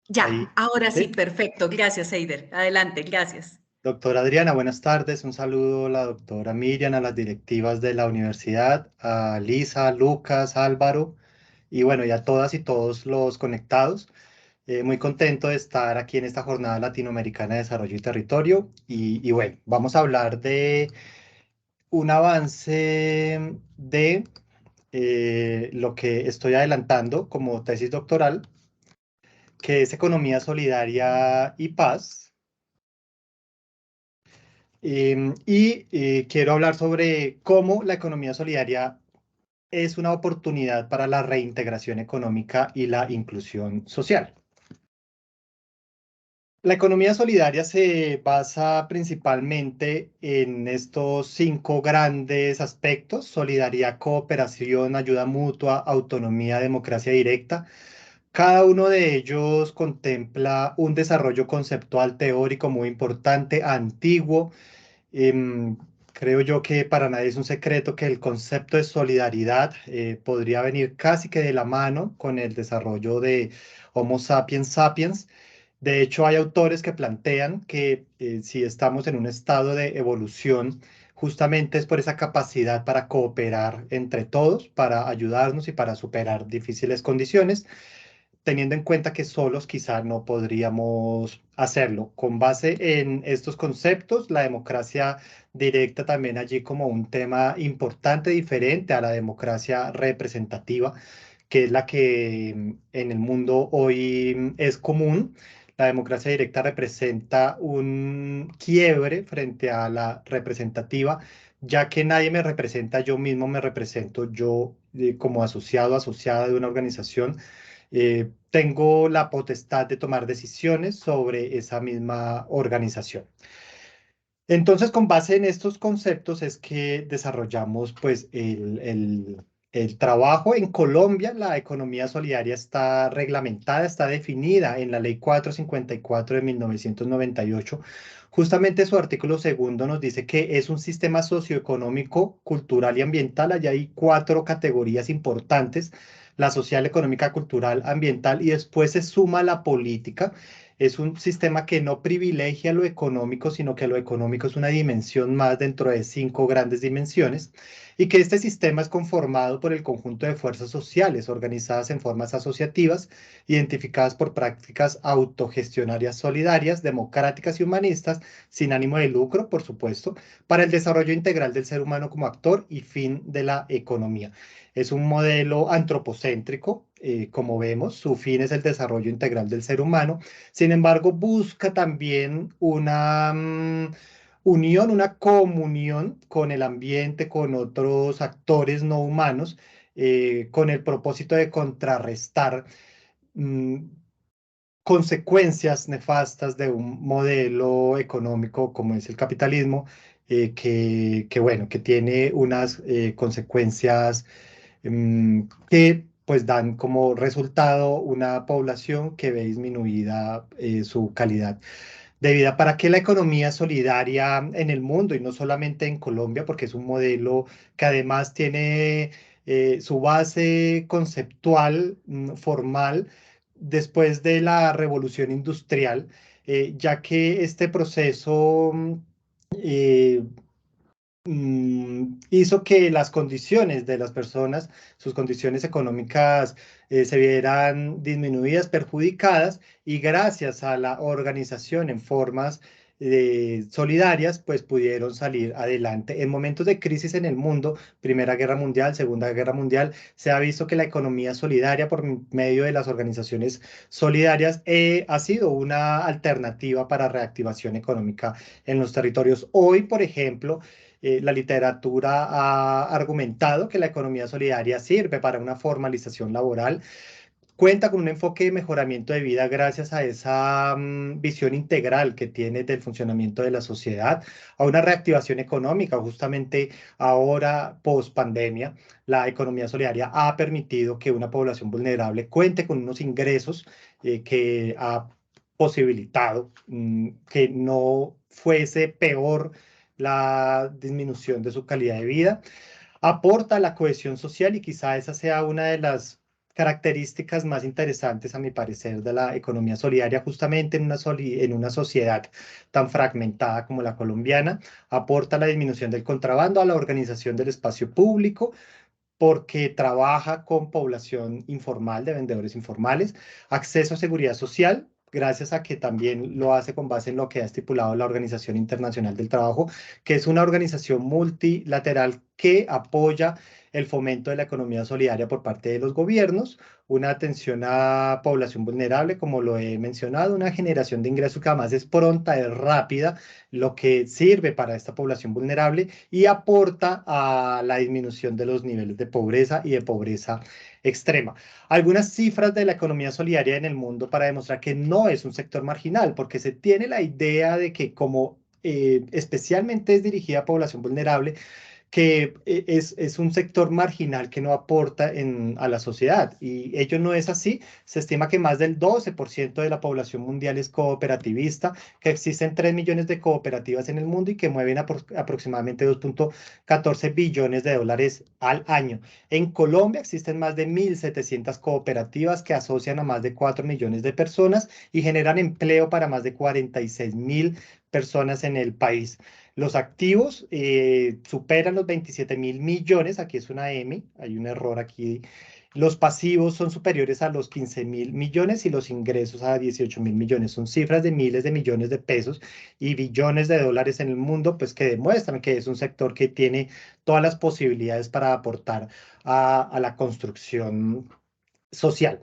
Ya, Ahí, ahora sí, ¿sí? perfecto. Gracias, Eider. Adelante, gracias. Doctora Adriana, buenas tardes. Un saludo a la doctora Miriam, a las directivas de la universidad, a Lisa, Lucas, Álvaro, y bueno, y a todas y todos los conectados. Muy contento de estar aquí en esta jornada latinoamericana de desarrollo y territorio. Y bueno, vamos a hablar de un avance de lo que estoy adelantando como tesis doctoral, que es Economía Solidaria y Paz. Quiero hablar sobre cómo la economía solidaria es una oportunidad para la reintegración económica y la inclusión social. La economía solidaria se basa principalmente en estos 5 grandes aspectos: solidaridad, cooperación, ayuda mutua, autonomía, democracia directa. Cada uno de ellos contempla un desarrollo conceptual teórico muy importante, antiguo. Em, Creo yo que para nadie es un secreto que el concepto de solidaridad podría venir casi que de la mano con el desarrollo de Homo sapiens sapiens. De hecho, hay autores que plantean que si estamos en un estado de evolución, justamente es por esa capacidad para cooperar entre todos, para ayudarnos y para superar difíciles condiciones, teniendo en cuenta que solos quizá no podríamos hacerlo. Con base en estos conceptos, la democracia directa también allí como un tema importante, diferente a la democracia representativa, que es la que en el mundo hoy es común. La democracia directa representa un quiebre frente a la representativa, ya que nadie me representa, yo mismo me represento, yo como asociado, asociada de una organización, tengo la potestad de tomar decisiones sobre esa misma organización. Entonces, con base en estos conceptos es que desarrollamos pues el trabajo. En Colombia, la economía solidaria está reglamentada, está definida en la Ley 454 de 1998. Justamente su artículo segundo nos dice que es un sistema socioeconómico, cultural y ambiental. Allá hay 4 categorías importantes: la social, económica, cultural, ambiental, y después se suma la política. Es un sistema que no privilegia lo económico, sino que lo económico es una dimensión más dentro de 5 grandes dimensiones, y que este sistema es conformado por el conjunto de fuerzas sociales organizadas en formas asociativas, identificadas por prácticas autogestionarias solidarias, democráticas y humanistas, sin ánimo de lucro, por supuesto, para el desarrollo integral del ser humano como actor y fin de la economía. Es un modelo antropocéntrico, como vemos, su fin es el desarrollo integral del ser humano. Sin embargo, busca también una unión, una comunión con el ambiente, con otros actores no humanos, con el propósito de contrarrestar mm, consecuencias nefastas de un modelo económico como es el capitalismo, bueno, que tiene unas consecuencias que pues dan como resultado una población que ve disminuida su calidad de vida. ¿Para qué la economía solidaria en el mundo y no solamente en Colombia? Porque es un modelo que además tiene su base conceptual, formal, después de la revolución industrial, ya que este proceso eh, hizo que las condiciones de las personas, sus condiciones económicas, se vieran disminuidas, perjudicadas, y gracias a la organización en formas solidarias, pues pudieron salir adelante. En momentos de crisis en el mundo, Primera Guerra Mundial, Segunda Guerra Mundial, se ha visto que la economía solidaria por medio de las organizaciones solidarias ha sido una alternativa para reactivación económica en los territorios. Hoy, por ejemplo, la literatura ha argumentado que la economía solidaria sirve para una formalización laboral, cuenta con un enfoque de mejoramiento de vida gracias a esa visión integral que tiene del funcionamiento de la sociedad, a una reactivación económica. Justamente ahora, post pandemia, la economía solidaria ha permitido que una población vulnerable cuente con unos ingresos que ha posibilitado que no fuese peor la disminución de su calidad de vida. Aporta la cohesión social, y quizá esa sea una de las características más interesantes, a mi parecer, de la economía solidaria, justamente en una sociedad tan fragmentada como la colombiana. Aporta a la disminución del contrabando, a la organización del espacio público, porque trabaja con población informal, de vendedores informales, acceso a seguridad social, gracias a que también lo hace con base en lo que ha estipulado la Organización Internacional del Trabajo, que es una organización multilateral que apoya el fomento de la economía solidaria por parte de los gobiernos, una atención a población vulnerable, como lo he mencionado, una generación de ingresos que además es pronta, es rápida, lo que sirve para esta población vulnerable y aporta a la disminución de los niveles de pobreza y de pobreza extrema. Algunas cifras de la economía solidaria en el mundo para demostrar que no es un sector marginal, porque se tiene la idea de que como especialmente es dirigida a población vulnerable, que es un sector marginal que no aporta a la sociedad. Y ello no es así. Se estima que más del 12% de la población mundial es cooperativista, que existen 3 millones de cooperativas en el mundo y que mueven aproximadamente 2,14 billones de dólares al año. En Colombia existen más de 1.700 cooperativas que asocian a más de 4 millones de personas y generan empleo para más de 46.000 personas en el país. Los activos superan los 27.000 millones, aquí es una M, hay un error aquí. Los pasivos son superiores a los 15.000 millones y los ingresos a 18.000 millones. Son cifras de miles de millones de pesos y billones de dólares en el mundo, pues que demuestran que es un sector que tiene todas las posibilidades para aportar a la construcción social.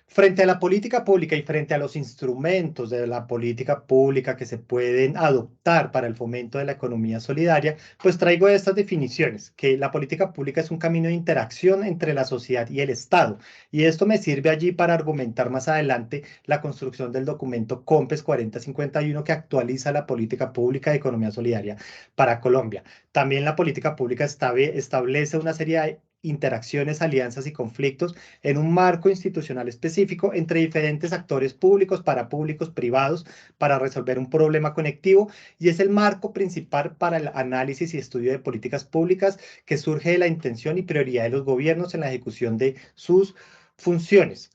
Frente a la política pública y frente a los instrumentos de la política pública que se pueden adoptar para el fomento de la economía solidaria, pues traigo estas definiciones, que la política pública es un camino de interacción entre la sociedad y el Estado. Y esto me sirve allí para argumentar más adelante la construcción del documento COMPES 4051 que actualiza la política pública de economía solidaria para Colombia. También la política pública establece una serie de interacciones, alianzas y conflictos en un marco institucional específico entre diferentes actores públicos, parapúblicos, privados, para resolver un problema conectivo y es el marco principal para el análisis y estudio de políticas públicas que surge de la intención y prioridad de los gobiernos en la ejecución de sus funciones.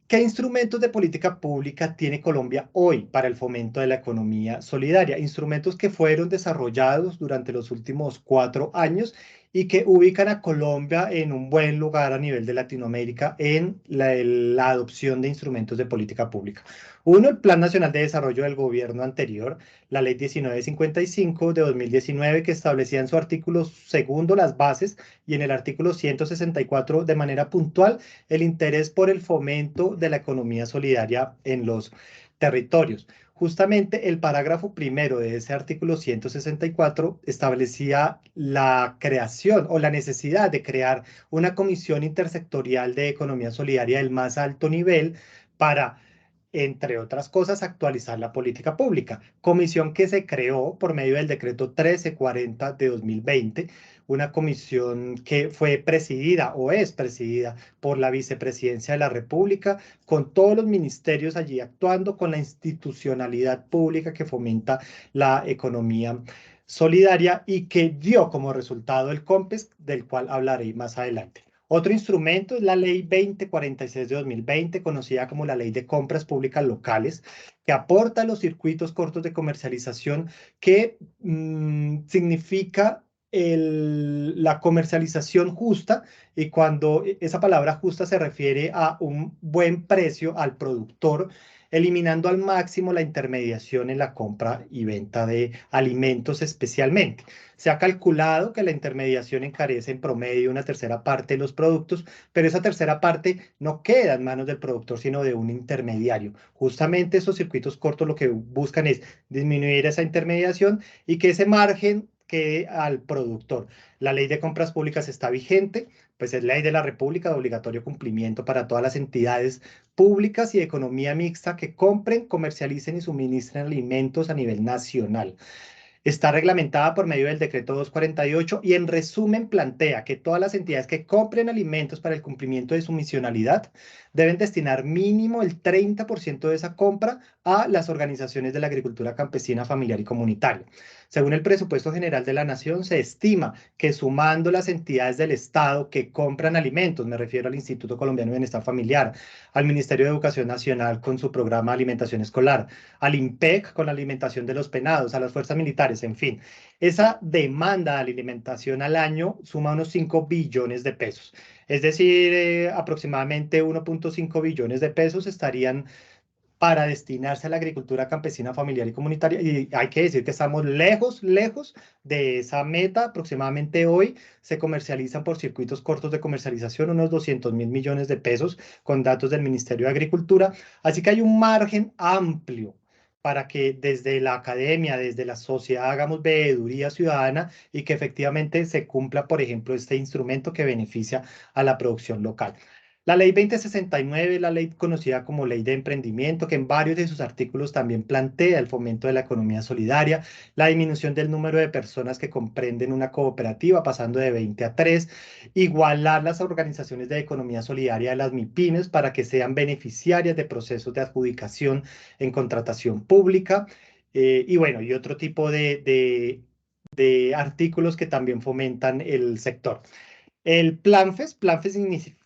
¿Qué instrumentos de política pública tiene Colombia hoy para el fomento de la economía solidaria? Instrumentos que fueron desarrollados durante los últimos 4 años y que ubican a Colombia en un buen lugar a nivel de Latinoamérica en la adopción de instrumentos de política pública. Uno, el Plan Nacional de Desarrollo del gobierno anterior, la Ley 1955 de 2019, que establecía en su artículo segundo las bases y en el artículo 164 de manera puntual el interés por el fomento de la economía solidaria en los territorios. Justamente el parágrafo primero de ese artículo 164 establecía la creación o la necesidad de crear una comisión intersectorial de economía solidaria del más alto nivel para, entre otras cosas, actualizar la política pública. Comisión que se creó por medio del decreto 1340 de 2020, una comisión que fue presidida o es presidida por la Vicepresidencia de la República, con todos los ministerios allí actuando, con la institucionalidad pública que fomenta la economía solidaria y que dio como resultado el COMPES, del cual hablaré más adelante. Otro instrumento es la Ley 2046 de 2020, conocida como la Ley de Compras Públicas Locales, que aporta los circuitos cortos de comercialización, que significa la comercialización justa, y cuando esa palabra justa se refiere a un buen precio al productor, eliminando al máximo la intermediación en la compra y venta de alimentos especialmente. Se ha calculado que la intermediación encarece en promedio una tercera parte de los productos, pero esa tercera parte no queda en manos del productor, sino de un intermediario. Justamente esos circuitos cortos lo que buscan es disminuir esa intermediación y que ese margen quede al productor. La ley de compras públicas está vigente, pues es ley de la República de obligatorio cumplimiento para todas las entidades públicas y de economía mixta que compren, comercialicen y suministren alimentos a nivel nacional. Está reglamentada por medio del decreto 248 y en resumen plantea que todas las entidades que compren alimentos para el cumplimiento de su misionalidad deben destinar mínimo el 30% de esa compra a las organizaciones de la agricultura campesina, familiar y comunitaria. Según el presupuesto general de la Nación, se estima que sumando las entidades del Estado que compran alimentos, me refiero al Instituto Colombiano de Bienestar Familiar, al Ministerio de Educación Nacional con su programa de alimentación escolar, al IMPEC con la alimentación de los penados, a las fuerzas militares, en fin. Esa demanda de alimentación al año suma unos 5 billones de pesos. Es decir, aproximadamente 1.5 billones de pesos estarían para destinarse a la agricultura campesina, familiar y comunitaria. Y hay que decir que estamos lejos, lejos de esa meta. Aproximadamente hoy se comercializan por circuitos cortos de comercialización unos 200.000 millones de pesos con datos del Ministerio de Agricultura. Así que hay un margen amplio para que desde la academia, desde la sociedad, hagamos veeduría ciudadana y que efectivamente se cumpla, por ejemplo, este instrumento que beneficia a la producción local. La ley 2069 es la ley conocida como ley de emprendimiento, que en varios de sus artículos también plantea el fomento de la economía solidaria, la disminución del número de personas que comprenden una cooperativa, pasando de 20 a 3, igualar las organizaciones de economía solidaria de las MIPIMES para que sean beneficiarias de procesos de adjudicación en contratación pública, y bueno, y otro tipo de artículos que también fomentan el sector. El PLANFES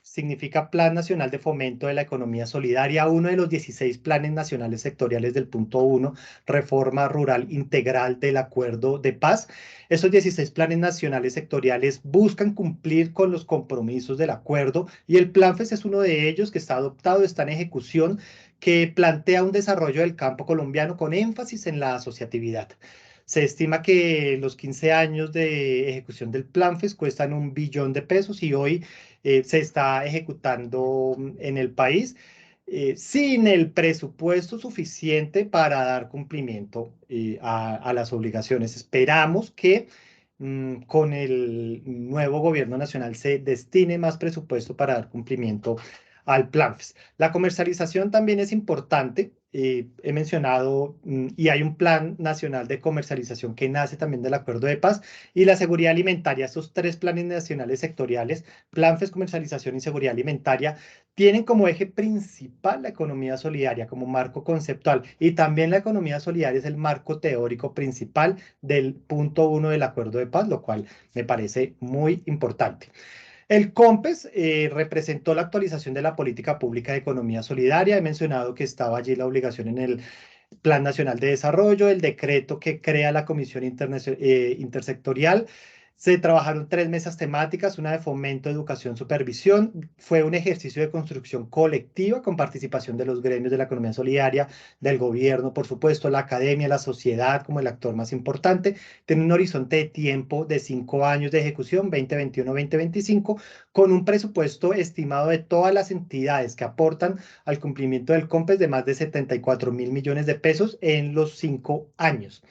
significa Plan Nacional de Fomento de la Economía Solidaria, uno de los 16 planes nacionales sectoriales del punto 1, Reforma Rural Integral del Acuerdo de Paz. Esos 16 planes nacionales sectoriales buscan cumplir con los compromisos del acuerdo y el PLANFES es uno de ellos que está adoptado, está en ejecución, que plantea un desarrollo del campo colombiano con énfasis en la asociatividad. Se estima que los 15 años de ejecución del PLANFES cuestan 1 billón de pesos y hoy se está ejecutando en el país sin el presupuesto suficiente para dar cumplimiento a las obligaciones. Esperamos que con el nuevo gobierno nacional se destine más presupuesto para dar cumplimiento al PLANFES. La comercialización también es importante. He mencionado y hay un plan nacional de comercialización que nace también del Acuerdo de Paz y la seguridad alimentaria. Estos tres planes nacionales sectoriales, PLANFES, comercialización y seguridad alimentaria, tienen como eje principal la economía solidaria como marco conceptual y también la economía solidaria es el marco teórico principal del punto 1 del Acuerdo de Paz, lo cual me parece muy importante. El COMPES representó la actualización de la política pública de economía solidaria. He mencionado que estaba allí la obligación en el Plan Nacional de Desarrollo, el decreto que crea la Comisión Intersectorial. Se trabajaron 3 mesas temáticas, una de fomento, educación, supervisión. Fue un ejercicio de construcción colectiva con participación de los gremios de la economía solidaria, del gobierno, por supuesto, la academia, la sociedad como el actor más importante. Tiene un horizonte de tiempo de 5 años de ejecución, 2021-2025, con un presupuesto estimado de todas las entidades que aportan al cumplimiento del COMPES de más de 74.000 millones de pesos en los 5 años.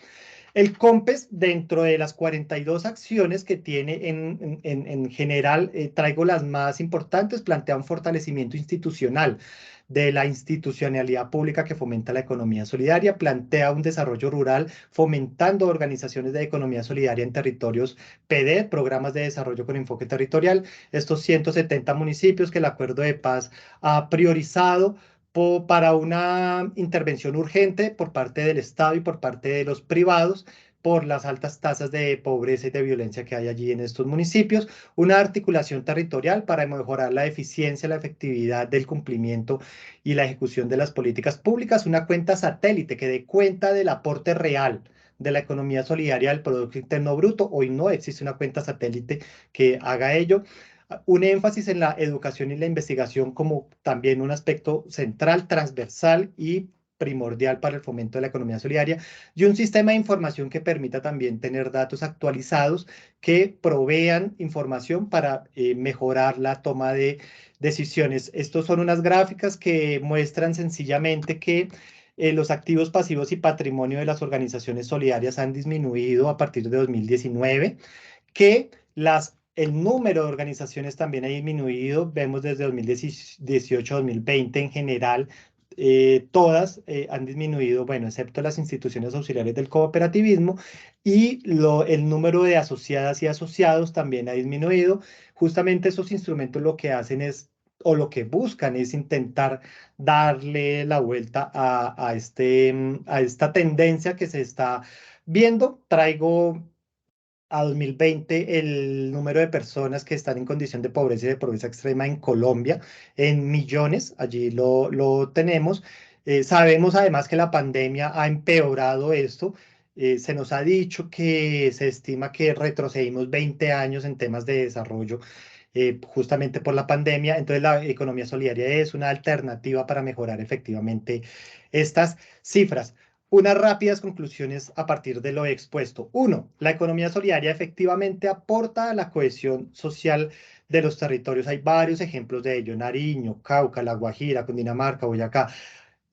El COMPES, dentro de las 42 acciones que tiene en general, traigo las más importantes, plantea un fortalecimiento institucional de la institucionalidad pública que fomenta la economía solidaria, plantea un desarrollo rural fomentando organizaciones de economía solidaria en territorios PEDET, programas de desarrollo con enfoque territorial, estos 170 municipios que el Acuerdo de Paz ha priorizado para una intervención urgente por parte del Estado y por parte de los privados por las altas tasas de pobreza y de violencia que hay allí en estos municipios, una articulación territorial para mejorar la eficiencia, la efectividad del cumplimiento y la ejecución de las políticas públicas, una cuenta satélite que dé cuenta del aporte real de la economía solidaria al Producto Interno Bruto. Hoy no existe una cuenta satélite que haga ello, un énfasis en la educación y la investigación como también un aspecto central, transversal y primordial para el fomento de la economía solidaria y un sistema de información que permita también tener datos actualizados que provean información para mejorar la toma de decisiones. Estos son unas gráficas que muestran sencillamente que los activos pasivos y patrimonio de las organizaciones solidarias han disminuido a partir de 2019, que el número de organizaciones también ha disminuido. Vemos desde 2018 a 2020 en general todas han disminuido, bueno, excepto las instituciones auxiliares del cooperativismo, y el número de asociadas y asociados también ha disminuido. Justamente esos instrumentos lo que hacen es, o lo que buscan es intentar darle la vuelta a esta tendencia que se está viendo. Traigo a 2020 el número de personas que están en condición de pobreza y de pobreza extrema en Colombia en millones, allí lo tenemos. Sabemos además que la pandemia ha empeorado esto. Se nos ha dicho que se estima que retrocedimos 20 años en temas de desarrollo justamente por la pandemia. Entonces la economía solidaria es una alternativa para mejorar efectivamente estas cifras. Unas rápidas conclusiones a partir de lo expuesto. Uno, la economía solidaria efectivamente aporta a la cohesión social de los territorios. Hay varios ejemplos de ello: Nariño, Cauca, La Guajira, Cundinamarca, Boyacá,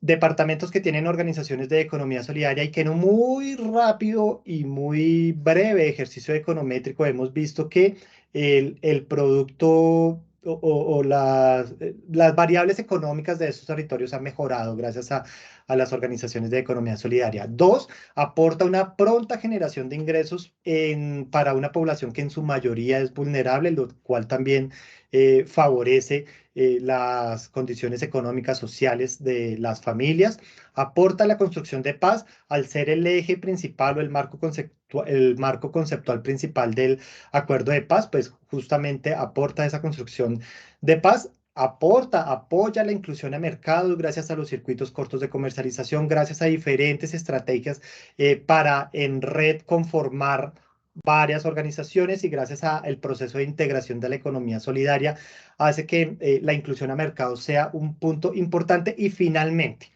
departamentos que tienen organizaciones de economía solidaria y que en un muy rápido y muy breve ejercicio econométrico hemos visto que el producto o las variables económicas de estos territorios han mejorado gracias a las organizaciones de economía solidaria. Dos, aporta una pronta generación de ingresos para una población que en su mayoría es vulnerable, lo cual también favorece las condiciones económicas sociales de las familias. Aporta la construcción de paz al ser el eje principal o el marco conceptual principal del acuerdo de paz, pues justamente aporta esa construcción de paz. Apoya la inclusión a mercados gracias a los circuitos cortos de comercialización, gracias a diferentes estrategias para en red conformar varias organizaciones, y gracias al proceso de integración de la economía solidaria hace que la inclusión a mercado sea un punto importante. Y finalmente,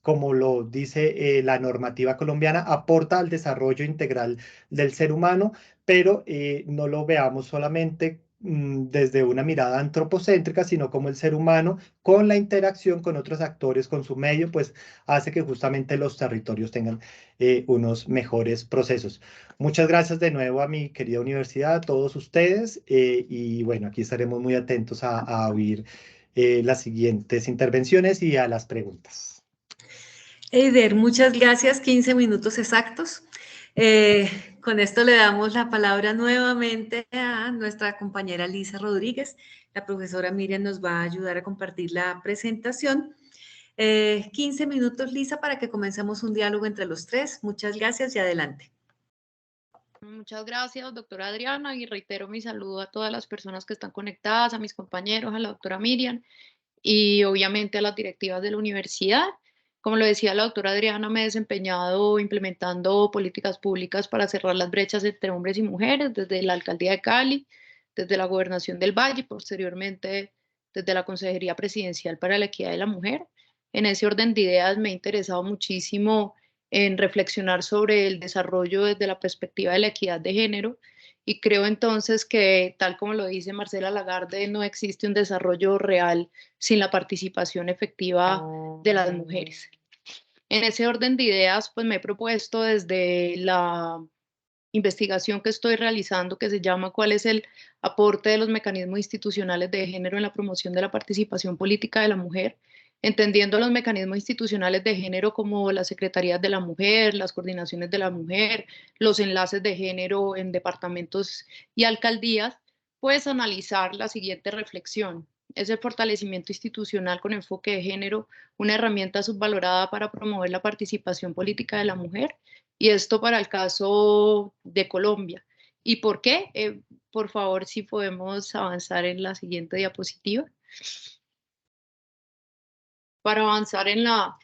como lo dice la normativa colombiana, aporta al desarrollo integral del ser humano, pero no lo veamos solamente desde una mirada antropocéntrica, sino como el ser humano con la interacción con otros actores, con su medio, pues hace que justamente los territorios tengan unos mejores procesos. Muchas gracias de nuevo a mi querida universidad, a todos ustedes, y bueno, aquí estaremos muy atentos a oír las siguientes intervenciones y a las preguntas. Eider, muchas gracias, 15 minutos exactos. Con esto le damos la palabra nuevamente a nuestra compañera Lisa Rodríguez. La profesora Miriam nos va a ayudar a compartir la presentación. 15 minutos, Lisa, para que comencemos un diálogo entre los tres. Muchas gracias y adelante. Muchas gracias, doctora Adriana, y reitero mi saludo a todas las personas que están conectadas, a mis compañeros, a la doctora Miriam y obviamente a las directivas de la universidad. Como lo decía la doctora Adriana, me he desempeñado implementando políticas públicas para cerrar las brechas entre hombres y mujeres desde la alcaldía de Cali, desde la gobernación del Valle y posteriormente desde la Consejería Presidencial para la Equidad de la Mujer. En ese orden de ideas me ha interesado muchísimo en reflexionar sobre el desarrollo desde la perspectiva de la equidad de género, y creo entonces que, tal como lo dice Marcela Lagarde, no existe un desarrollo real sin la participación efectiva de las mujeres. En ese orden de ideas, pues me he propuesto desde la investigación que estoy realizando, que se llama ¿Cuál es el aporte de los mecanismos institucionales de género en la promoción de la participación política de la mujer?, entendiendo los mecanismos institucionales de género como las secretarías de la mujer, las coordinaciones de la mujer, los enlaces de género en departamentos y alcaldías, pues analizar la siguiente reflexión: ¿es el fortalecimiento institucional con enfoque de género una herramienta subvalorada para promover la participación política de la mujer? Y esto para el caso de Colombia. ¿Y por qué? Por favor, si podemos avanzar en la siguiente diapositiva. Para avanzar en la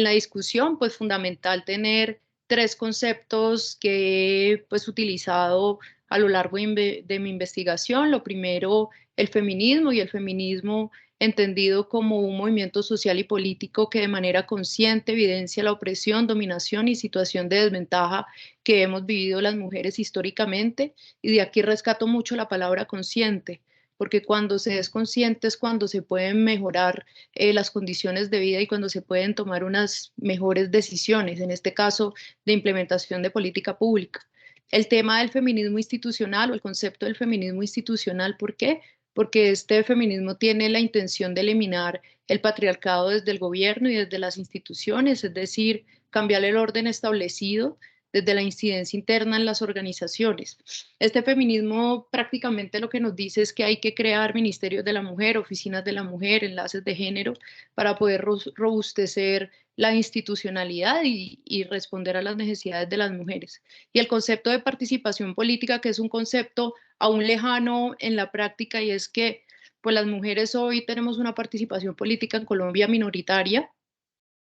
discusión, pues fundamental tener tres conceptos que he pues utilizado a lo largo de mi investigación. Lo primero, el feminismo, y el feminismo entendido como un movimiento social y político que de manera consciente evidencia la opresión, dominación y situación de desventaja que hemos vivido las mujeres históricamente. Y de aquí rescato mucho la palabra consciente, porque cuando se es consciente es cuando se pueden mejorar las condiciones de vida y cuando se pueden tomar unas mejores decisiones, en este caso de implementación de política pública. El tema del feminismo institucional o el concepto del feminismo institucional, ¿por qué? porque este feminismo tiene la intención de eliminar el patriarcado desde el gobierno y desde las instituciones, es decir, cambiar el orden establecido desde la incidencia interna en las organizaciones. Este feminismo prácticamente lo que nos dice es que hay que crear ministerios de la mujer, oficinas de la mujer, enlaces de género, para poder robustecer la institucionalidad y responder a las necesidades de las mujeres. Y el concepto de participación política, que es un concepto aún lejano en la práctica, y es que pues las mujeres hoy tenemos una participación política en Colombia minoritaria.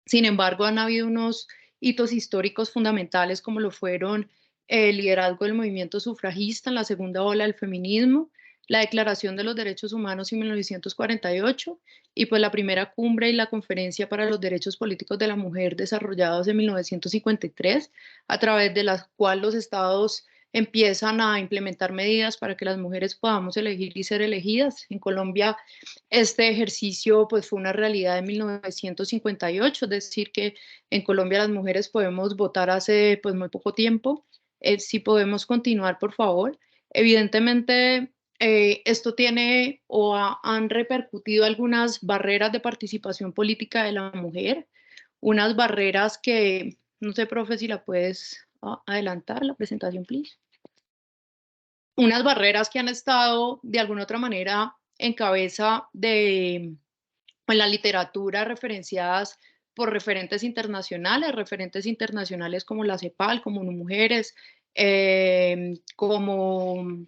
Sin embargo, han habido unos hitos históricos fundamentales como lo fueron el liderazgo del movimiento sufragista en la segunda ola del feminismo, la Declaración de los Derechos Humanos en 1948 y pues la primera cumbre y la Conferencia para los Derechos Políticos de la Mujer desarrollados en 1953, a través de las cuales los estados empiezan a implementar medidas para que las mujeres podamos elegir y ser elegidas. En Colombia este ejercicio pues fue una realidad en 1958, es decir, que en Colombia las mujeres podemos votar hace pues muy poco tiempo. Si podemos continuar, por favor. Evidentemente, esto tiene han repercutido algunas barreras de participación política de la mujer, unas barreras que, no sé, profe, si la puedes adelantar la presentación, please. Unas barreras que han estado de alguna otra manera en cabeza de en la literatura referenciadas por referentes internacionales como la CEPAL, como ONU Mujeres, como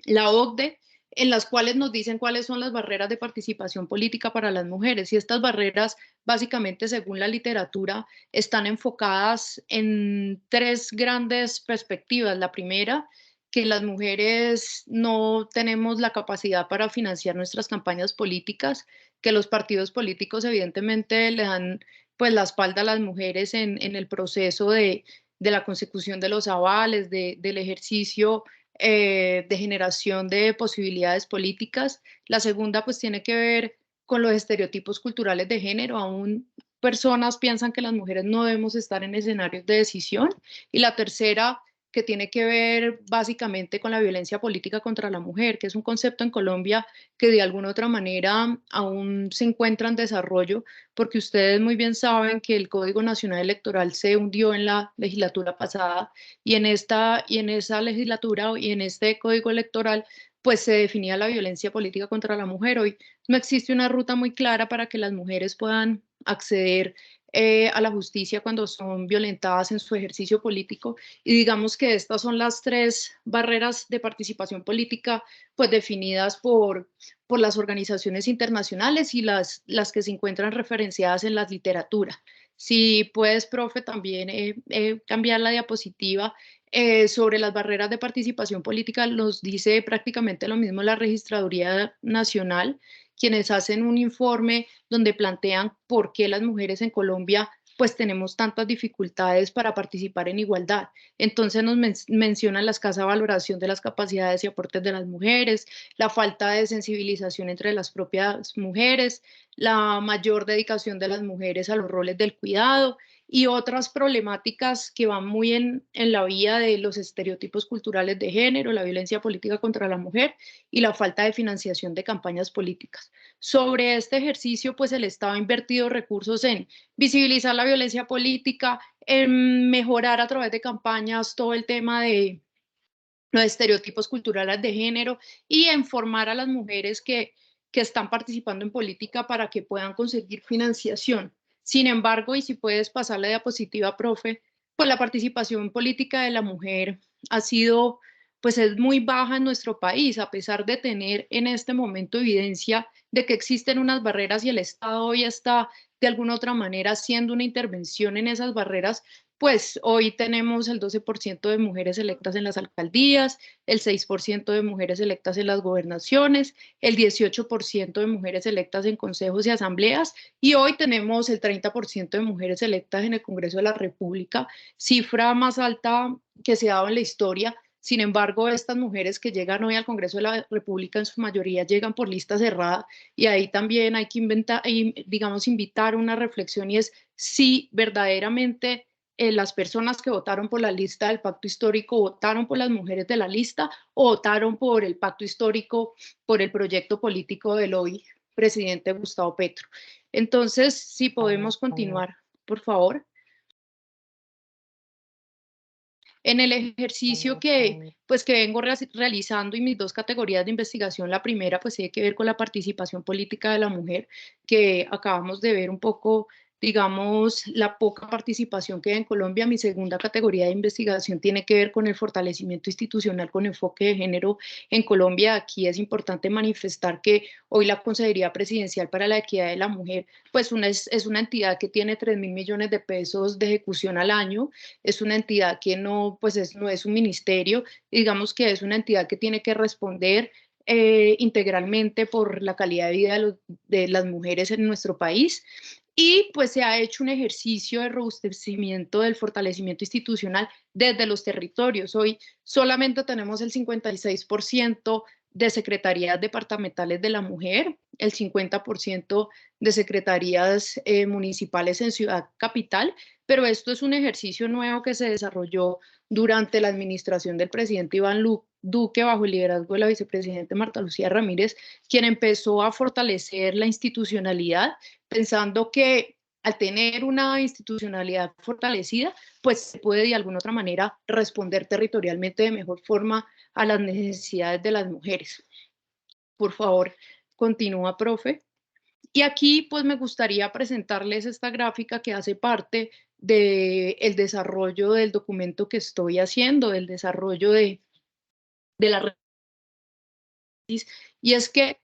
la OCDE, en las cuales nos dicen cuáles son las barreras de participación política para las mujeres. Y estas barreras, básicamente, según la literatura, están enfocadas en tres grandes perspectivas. La primera, que las mujeres no tenemos la capacidad para financiar nuestras campañas políticas, que los partidos políticos evidentemente le dan pues la espalda a las mujeres en el proceso de la consecución de los avales, del ejercicio de generación de posibilidades políticas. La segunda pues tiene que ver con los estereotipos culturales de género. Aún personas piensan que las mujeres no debemos estar en escenarios de decisión. Y la tercera, que tiene que ver básicamente con la violencia política contra la mujer, que es un concepto en Colombia que de alguna otra manera aún se encuentra en desarrollo, porque ustedes muy bien saben que el Código Nacional Electoral se hundió en la legislatura pasada y en esa legislatura y en este Código Electoral pues se definía la violencia política contra la mujer. Hoy no existe una ruta muy clara para que las mujeres puedan acceder a la justicia cuando son violentadas en su ejercicio político, y digamos que estas son las tres barreras de participación política pues definidas por las organizaciones internacionales y las que se encuentran referenciadas en la literatura. Si puedes, profe, también cambiar la diapositiva. Sobre las barreras de participación política nos dice prácticamente lo mismo la Registraduría Nacional, quienes hacen un informe donde plantean por qué las mujeres en Colombia pues tenemos tantas dificultades para participar en igualdad. Entonces nos mencionan la escasa valoración de las capacidades y aportes de las mujeres, la falta de sensibilización entre las propias mujeres, la mayor dedicación de las mujeres a los roles del cuidado y otras problemáticas que van muy en la vía de los estereotipos culturales de género, la violencia política contra la mujer y la falta de financiación de campañas políticas. Sobre este ejercicio, pues el Estado ha invertido recursos en visibilizar la violencia política, en mejorar a través de campañas todo el tema de los estereotipos culturales de género y en formar a las mujeres que están participando en política para que puedan conseguir financiación. Sin embargo, y si puedes pasar la diapositiva, profe, pues la participación política de la mujer ha sido, pues es muy baja en nuestro país, a pesar de tener en este momento evidencia de que existen unas barreras y el Estado hoy está de alguna otra manera haciendo una intervención en esas barreras. Pues hoy tenemos el 12% de mujeres electas en las alcaldías, el 6% de mujeres electas en las gobernaciones, el 18% de mujeres electas en consejos y asambleas, y hoy tenemos el 30% de mujeres electas en el Congreso de la República, cifra más alta que se ha dado en la historia. Sin embargo, estas mujeres que llegan hoy al Congreso de la República en su mayoría llegan por lista cerrada, y ahí también hay que invitar una reflexión, y es si verdaderamente las personas que votaron por la lista del pacto histórico votaron por las mujeres de la lista o votaron por el pacto histórico, por el proyecto político del hoy presidente Gustavo Petro. Entonces, si podemos continuar, por favor. En el ejercicio que vengo realizando y mis dos categorías de investigación, la primera pues tiene que ver con la participación política de la mujer, que acabamos de ver un poco, digamos, la poca participación que hay en Colombia. Mi segunda categoría de investigación tiene que ver con el fortalecimiento institucional con enfoque de género en Colombia. Aquí es importante manifestar que hoy la Consejería Presidencial para la Equidad de la Mujer pues es una entidad que tiene 3.000 millones de pesos de ejecución al año. Es una entidad que no es un ministerio, digamos que es una entidad que tiene que responder integralmente por la calidad de vida de las mujeres en nuestro país. Y pues se ha hecho un ejercicio de robustecimiento del fortalecimiento institucional desde los territorios. Hoy solamente tenemos el 56% de secretarías departamentales de la mujer, el 50% de secretarías municipales en Ciudad Capital, pero esto es un ejercicio nuevo que se desarrolló durante la administración del presidente Iván Duque bajo el liderazgo de la vicepresidenta Marta Lucía Ramírez, quien empezó a fortalecer la institucionalidad pensando que al tener una institucionalidad fortalecida, pues se puede de alguna otra manera responder territorialmente de mejor forma a las necesidades de las mujeres. Por favor, continúa, profe. Y aquí pues me gustaría presentarles esta gráfica que hace parte del desarrollo del documento que estoy haciendo, del desarrollo de la... Y es que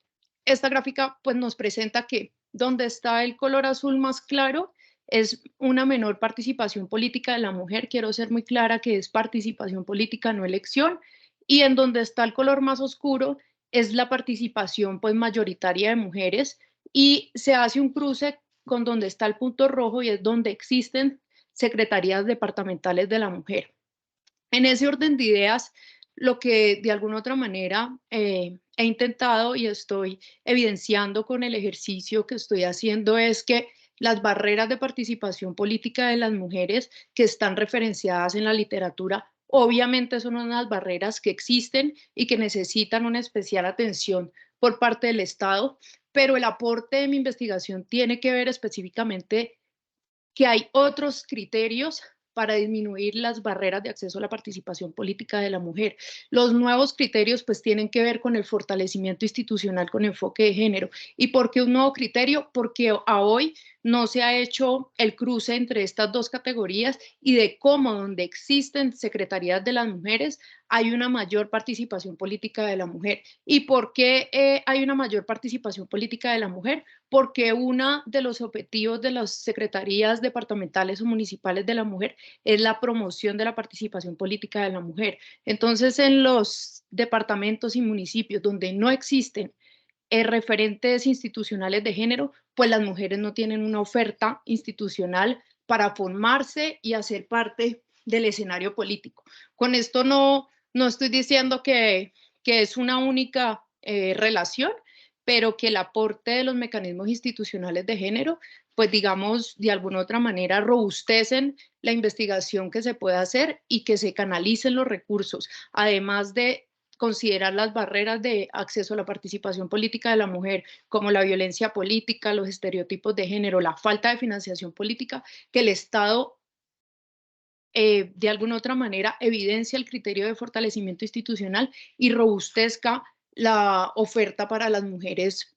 esta gráfica pues nos presenta que donde está el color azul más claro es una menor participación política de la mujer. Quiero ser muy clara que es participación política, no elección. Y en donde está el color más oscuro es la participación pues mayoritaria de mujeres, y se hace un cruce con donde está el punto rojo y es donde existen secretarías departamentales de la mujer. En ese orden de ideas, lo que de alguna otra manera he intentado y estoy evidenciando con el ejercicio que estoy haciendo es que las barreras de participación política de las mujeres que están referenciadas en la literatura obviamente son unas barreras que existen y que necesitan una especial atención por parte del Estado, pero el aporte de mi investigación tiene que ver específicamente que hay otros criterios para disminuir las barreras de acceso a la participación política de la mujer. Los nuevos criterios pues tienen que ver con el fortalecimiento institucional con enfoque de género. ¿Y por qué un nuevo criterio? Porque a hoy no se ha hecho el cruce entre estas dos categorías y de cómo donde existen secretarías de las mujeres hay una mayor participación política de la mujer. ¿Y por qué hay una mayor participación política de la mujer? Porque uno de los objetivos de las secretarías departamentales o municipales de la mujer es la promoción de la participación política de la mujer. Entonces, en los departamentos y municipios donde no existen referentes institucionales de género, pues las mujeres no tienen una oferta institucional para formarse y hacer parte del escenario político. Con esto no estoy diciendo que es una única relación, pero que el aporte de los mecanismos institucionales de género, pues digamos, de alguna otra manera robustecen la investigación que se puede hacer y que se canalicen los recursos, además de considerar las barreras de acceso a la participación política de la mujer, como la violencia política, los estereotipos de género, la falta de financiación política, que el Estado de alguna otra manera evidencia el criterio de fortalecimiento institucional y robustezca la oferta para las mujeres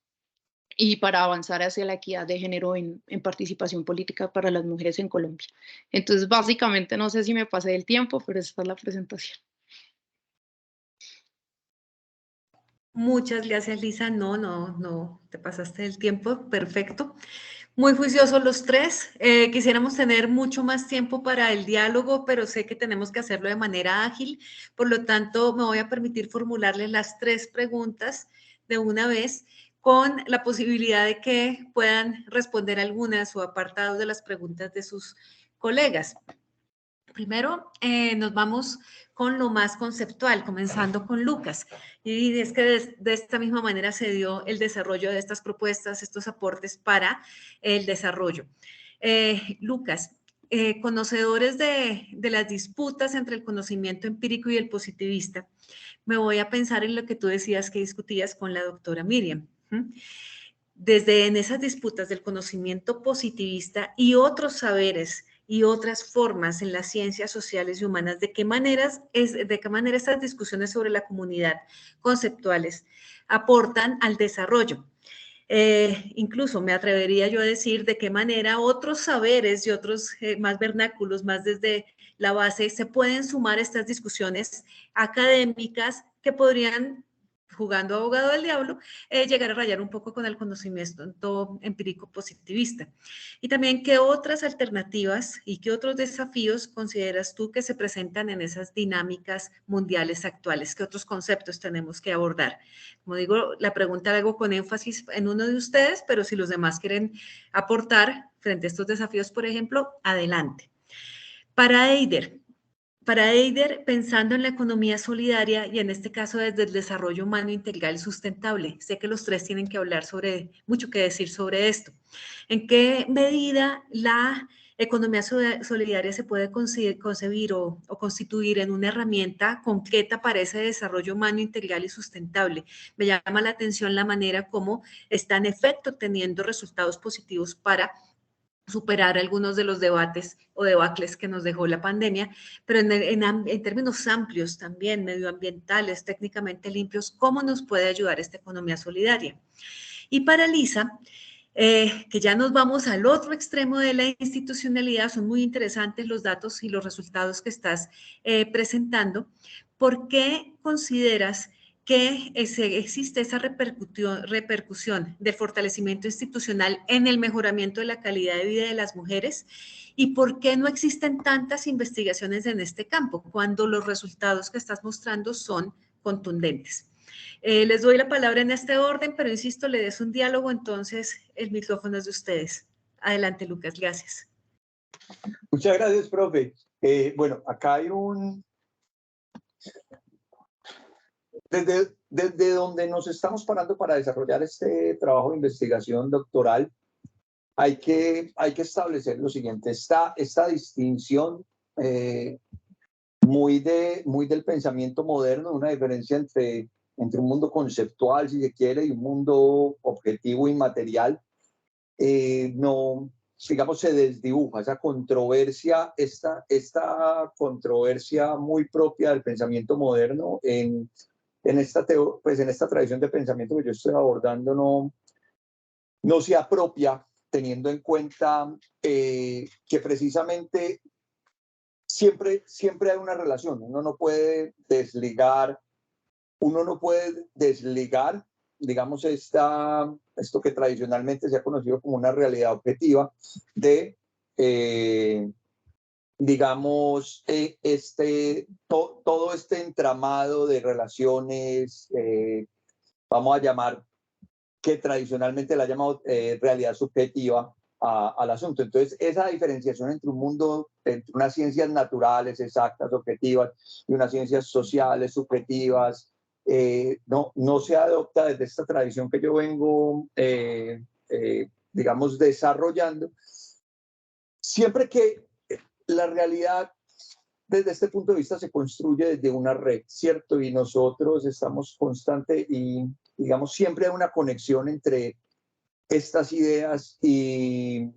y para avanzar hacia la equidad de género en participación política para las mujeres en Colombia. Entonces, básicamente, no sé si me pasé del tiempo, pero esta es la presentación. Muchas gracias, Lisa. No, te pasaste del tiempo, perfecto. Muy juiciosos los tres. Quisiéramos tener mucho más tiempo para el diálogo, pero sé que tenemos que hacerlo de manera ágil. Por lo tanto, me voy a permitir formularles las tres preguntas de una vez, con la posibilidad de que puedan responder algunas o apartados de las preguntas de sus colegas. Primero, nos vamos con lo más conceptual, comenzando con Lucas. Y es que de esta misma manera se dio el desarrollo de estas propuestas, estos aportes para el desarrollo. Lucas, conocedores de las disputas entre el conocimiento empírico y el positivista, me voy a pensar en lo que tú decías que discutías con la doctora Miriam. Desde en esas disputas del conocimiento positivista y otros saberes y otras formas en las ciencias sociales y humanas, de qué manera estas discusiones sobre la comunidad conceptuales aportan al desarrollo. Incluso me atrevería yo a decir de qué manera otros saberes y otros más vernáculos, más desde la base, se pueden sumar a estas discusiones académicas que podrían, jugando abogado del diablo, llegar a rayar un poco con el conocimiento empírico positivista. Y también, ¿qué otras alternativas y qué otros desafíos consideras tú que se presentan en esas dinámicas mundiales actuales? ¿Qué otros conceptos tenemos que abordar? Como digo, la pregunta la hago con énfasis en uno de ustedes, pero si los demás quieren aportar frente a estos desafíos, por ejemplo, adelante. Para Eider, pensando en la economía solidaria y en este caso desde el desarrollo humano integral y sustentable, sé que los tres tienen que hablar mucho que decir sobre esto. ¿En qué medida la economía solidaria se puede concebir o constituir en una herramienta concreta para ese desarrollo humano integral y sustentable? Me llama la atención la manera como está en efecto teniendo resultados positivos para superar algunos de los debates o debacles que nos dejó la pandemia, pero en términos amplios también, medioambientales, técnicamente limpios, ¿cómo nos puede ayudar esta economía solidaria? Y para Lisa, que ya nos vamos al otro extremo de la institucionalidad, son muy interesantes los datos y los resultados que estás presentando. ¿Por qué consideras que existe esa repercusión del fortalecimiento institucional en el mejoramiento de la calidad de vida de las mujeres? ¿Y por qué no existen tantas investigaciones en este campo cuando los resultados que estás mostrando son contundentes? Les doy la palabra en este orden, pero insisto, le des un diálogo, entonces el micrófono es de ustedes. Adelante, Lucas, gracias. Muchas gracias, profe. Bueno, acá hay Desde donde nos estamos parando para desarrollar este trabajo de investigación doctoral, hay que establecer lo siguiente. Esta distinción muy del pensamiento moderno, una diferencia entre un mundo conceptual, si se quiere, y un mundo objetivo y material, no, digamos, se desdibuja esa controversia, esta controversia muy propia del pensamiento moderno en esta tradición de pensamiento que yo estoy abordando, no se apropia, teniendo en cuenta que precisamente siempre hay una relación. Uno no puede desligar, digamos, esto que tradicionalmente se ha conocido como una realidad objetiva de, digamos, todo este entramado de relaciones, vamos a llamar, que tradicionalmente la ha llamado realidad subjetiva al asunto. Entonces, esa diferenciación entre unas ciencias naturales, exactas, objetivas, y unas ciencias sociales, subjetivas, no se adopta desde esta tradición que yo vengo, digamos, desarrollando. Siempre que la realidad, desde este punto de vista, se construye desde una red, ¿cierto? Y nosotros estamos constante y, digamos, siempre hay una conexión entre estas ideas y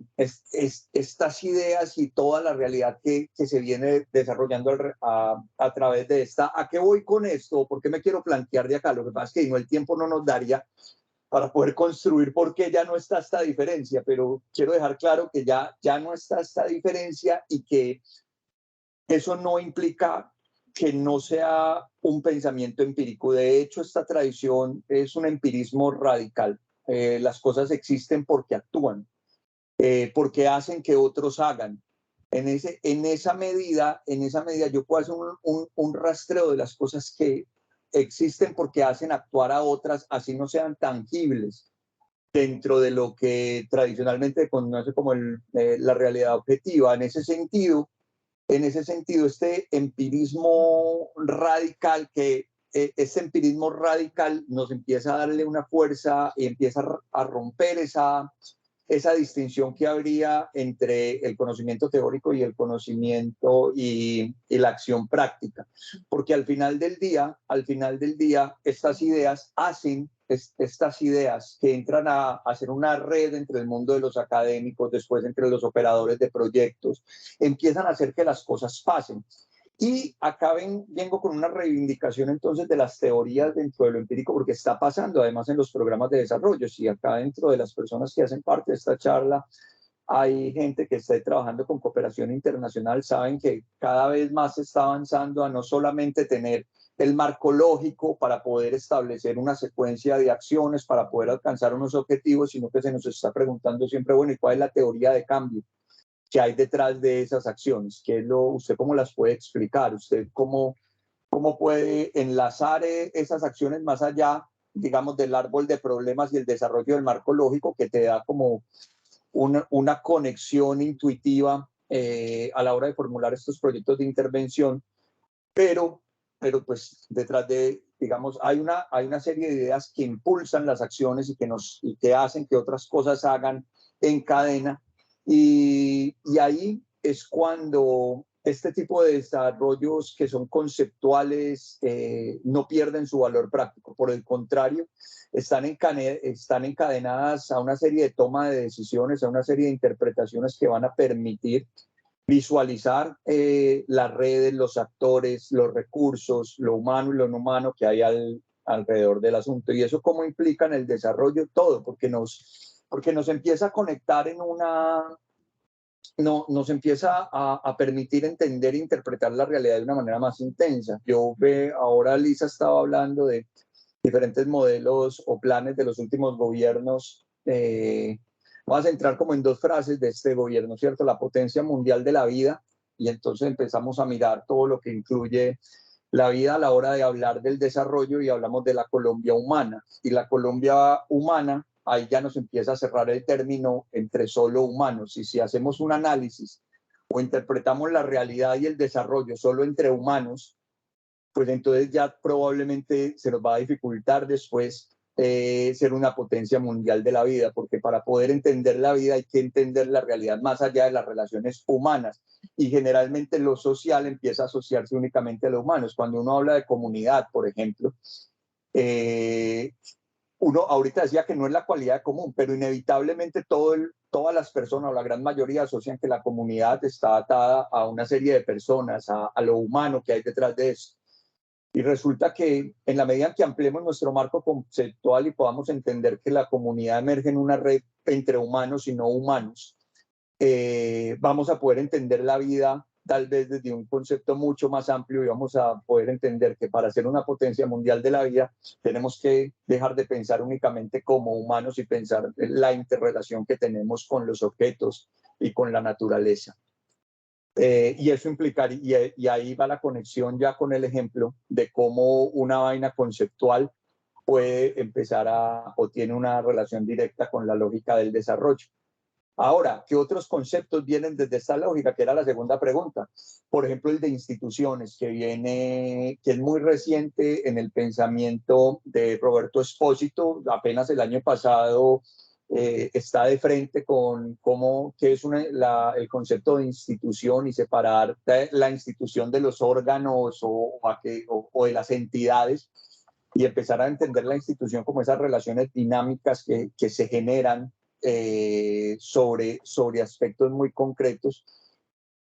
toda la realidad que se viene desarrollando a través de esta. ¿A qué voy con esto? ¿Por qué me quiero plantear de acá? Lo que pasa es que el tiempo no nos daría para poder construir por qué ya no está esta diferencia, pero quiero dejar claro que ya no está esta diferencia y que eso no implica que no sea un pensamiento empírico. De hecho, esta tradición es un empirismo radical. Las cosas existen porque actúan, porque hacen que otros hagan. En esa medida yo puedo hacer un rastreo de las cosas que existen porque hacen actuar a otras, así no sean tangibles, dentro de lo que tradicionalmente se conoce como la realidad objetiva. En ese sentido, este empirismo radical nos empieza a darle una fuerza y empieza a romper esa esa distinción que habría entre el conocimiento teórico y el conocimiento y la acción práctica. Porque al final del día, estas ideas que entran a hacer una red entre el mundo de los académicos, después entre los operadores de proyectos, empiezan a hacer que las cosas pasen. Y acá vengo con una reivindicación entonces de las teorías dentro de lo empírico, porque está pasando además en los programas de desarrollo. Si acá dentro de las personas que hacen parte de esta charla hay gente que está trabajando con cooperación internacional, saben que cada vez más se está avanzando a no solamente tener el marco lógico para poder establecer una secuencia de acciones, para poder alcanzar unos objetivos, sino que se nos está preguntando siempre, bueno, ¿y cuál es la teoría de cambio que hay detrás de esas acciones? ¿Usted cómo las puede explicar? ¿Usted cómo puede enlazar esas acciones más allá, digamos, del árbol de problemas y el desarrollo del marco lógico que te da como una conexión intuitiva a la hora de formular estos proyectos de intervención? Pero pues detrás de, digamos, hay una serie de ideas que impulsan las acciones y que hacen que otras cosas hagan en cadena. Y ahí es cuando este tipo de desarrollos que son conceptuales no pierden su valor práctico. Por el contrario, están encadenadas a una serie de toma de decisiones, a una serie de interpretaciones que van a permitir visualizar las redes, los actores, los recursos, lo humano y lo no humano que hay alrededor del asunto. Y eso cómo implica en el desarrollo todo, porque nos empieza a conectar nos empieza a permitir entender e interpretar la realidad de una manera más intensa. Ahora Lisa estaba hablando de diferentes modelos o planes de los últimos gobiernos. Vamos a entrar como en dos frases de este gobierno, ¿cierto? La potencia mundial de la vida, y entonces empezamos a mirar todo lo que incluye la vida a la hora de hablar del desarrollo y hablamos de la Colombia humana. Y la Colombia humana, ahí ya nos empieza a cerrar el término entre solo humanos. Y si hacemos un análisis o interpretamos la realidad y el desarrollo solo entre humanos, pues entonces ya probablemente se nos va a dificultar después ser una potencia mundial de la vida, porque para poder entender la vida hay que entender la realidad más allá de las relaciones humanas. Y generalmente lo social empieza a asociarse únicamente a los humanos. Cuando uno habla de comunidad, por ejemplo, uno ahorita decía que no es la cualidad común, pero inevitablemente todas las personas o la gran mayoría asocian que la comunidad está atada a una serie de personas, a lo humano que hay detrás de eso. Y resulta que en la medida en que ampliemos nuestro marco conceptual y podamos entender que la comunidad emerge en una red entre humanos y no humanos, vamos a poder entender la vida tal vez desde un concepto mucho más amplio, y vamos a poder entender que para ser una potencia mundial de la vida tenemos que dejar de pensar únicamente como humanos y pensar en la interrelación que tenemos con los objetos y con la naturaleza. Y eso implicaría, y ahí va la conexión ya con el ejemplo de cómo una vaina conceptual puede empezar o tiene una relación directa con la lógica del desarrollo. Ahora, ¿qué otros conceptos vienen desde esta lógica? Que era la segunda pregunta. Por ejemplo, el de instituciones, que es muy reciente en el pensamiento de Roberto Espósito. Apenas el año pasado está de frente con qué es el concepto de institución y separar la institución de los órganos o de las entidades, y empezar a entender la institución como esas relaciones dinámicas que se generan sobre aspectos muy concretos,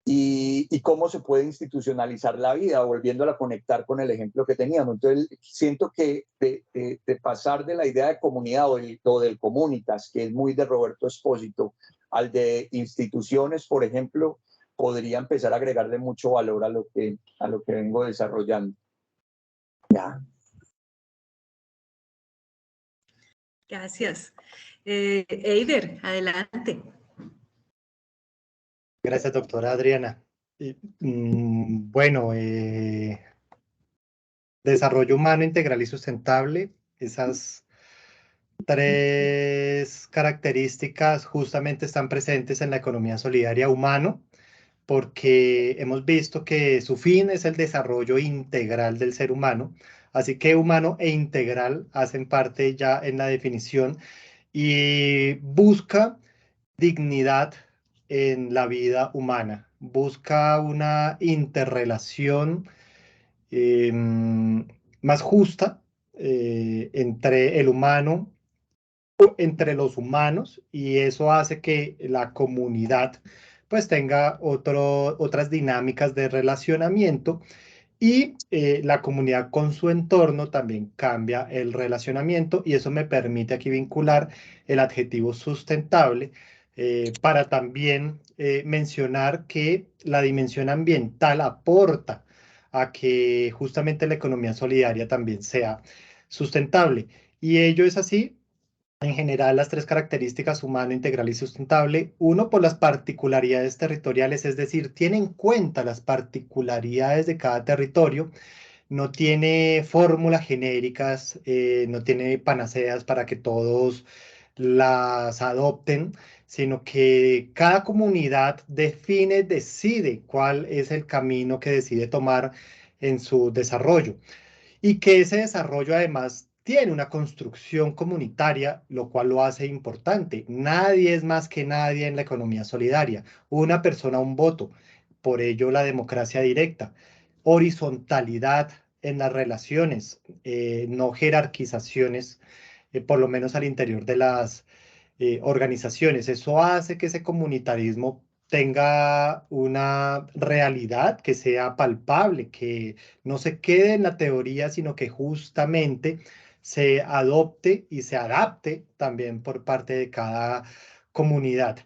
y cómo se puede institucionalizar la vida, volviéndola a conectar con el ejemplo que teníamos. Entonces, siento que de pasar de la idea de comunidad o del comunitas, que es muy de Roberto Espósito, al de instituciones, por ejemplo, podría empezar a agregarle mucho valor a lo que vengo desarrollando. Ya. Gracias. Eider, adelante. Gracias, doctora Adriana. Bueno, desarrollo humano integral y sustentable, esas tres características justamente están presentes en la economía solidaria humano, porque hemos visto que su fin es el desarrollo integral del ser humano, así que humano e integral hacen parte ya en la definición, y busca dignidad en la vida humana, busca una interrelación más justa entre el humano, entre los humanos, y eso hace que la comunidad pues tenga otras dinámicas de relacionamiento, y la comunidad con su entorno también cambia el relacionamiento, y eso me permite aquí vincular el adjetivo sustentable para también mencionar que la dimensión ambiental aporta a que justamente la economía solidaria también sea sustentable. Y ello es así en general las tres características: humano, integral y sustentable. Uno, por las particularidades territoriales, es decir, tiene en cuenta las particularidades de cada territorio, no tiene fórmulas genéricas, no tiene panaceas para que todos las adopten, sino que cada comunidad decide cuál es el camino que decide tomar en su desarrollo, y que ese desarrollo además tiene una construcción comunitaria, lo cual lo hace importante. Nadie es más que nadie en la economía solidaria. Una persona, un voto. Por ello, la democracia directa. Horizontalidad en las relaciones, no jerarquizaciones, por lo menos al interior de las organizaciones. Eso hace que ese comunitarismo tenga una realidad que sea palpable, que no se quede en la teoría, sino que justamente se adopte y se adapte también por parte de cada comunidad.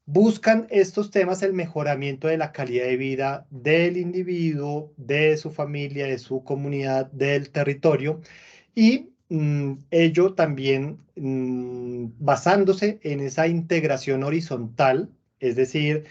Buscan estos temas el mejoramiento de la calidad de vida del individuo, de su familia, de su comunidad, del territorio, y ello también basándose en esa integración horizontal, es decir,